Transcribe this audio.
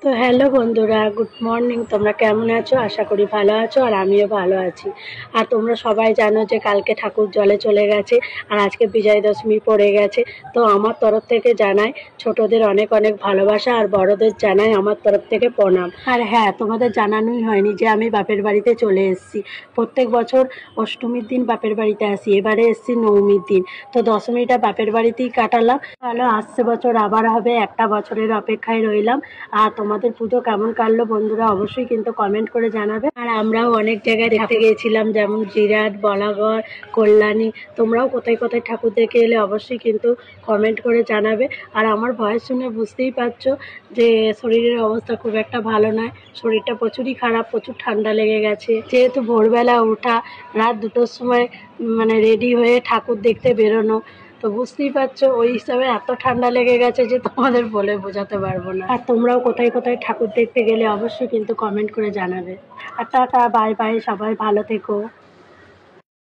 তো হ্যালো বন্ধুরা, good morning. তোমরা কেমন আছো? আশা করি ভালো আছো, আর আমিও ভালো আছি। আর তোমরা সবাই জানো যে কালকে ঠাকুর জলে চলে গেছে, আর আজকে বিজয়া দশমী পড়ে গেছে। তো আমার তরফ থেকে জানাই ছোটদের অনেক অনেক ভালোবাসা, আর বড়দের জানাই আমার তরফ থেকে প্রণাম। আর হ্যাঁ, তোমাদের জানানোই হয়নি যে আমি বাপের বাড়িতে চলে এসেছি। প্রত্যেক বছর অষ্টমীর দিন বাপের বাড়িতে আসি, এবারে এসেছি নবমীর দিন। তো দশমীটা বাপের বাড়িতেই কাটালাম। ভালো, আসছে বছর আবার হবে, একটা বছরের অপেক্ষায় রইলাম। আর তোমাদের পুজো কেমন কাটলো বন্ধুরা অবশ্যই কিন্তু কমেন্ট করে জানাবে। আর আমরাও অনেক জায়গায় দেখতে গিয়েছিলাম, যেমন জিরাট, বলাগড়, কল্যাণী। তোমরাও কোথায় কোথায় ঠাকুর দেখে এলে অবশ্যই কিন্তু কমেন্ট করে জানাবে। আর আমার ভয়েস শুনে বুঝতেই পারছো যে শরীরের অবস্থা খুব একটা ভালো নয়, শরীরটা প্রচুরই খারাপ, প্রচুর ঠান্ডা লেগে গেছে। যেহেতু ভোরবেলা ওঠা, রাত 2টোর সময় মানে রেডি হয়ে ঠাকুর দেখতে বেরোনো, তো বুঝতেই পারছো ওই হিসাবে এত ঠান্ডা লেগে গেছে যে তোমাদের বলে বোঝাতে পারবো না। আর তোমরাও কোথায় কোথায় ঠাকুর দেখতে গেলে অবশ্যই কিন্তু কমেন্ট করে জানাবে। আর টাটা, বাই বাই, সবাই ভালো থেকো।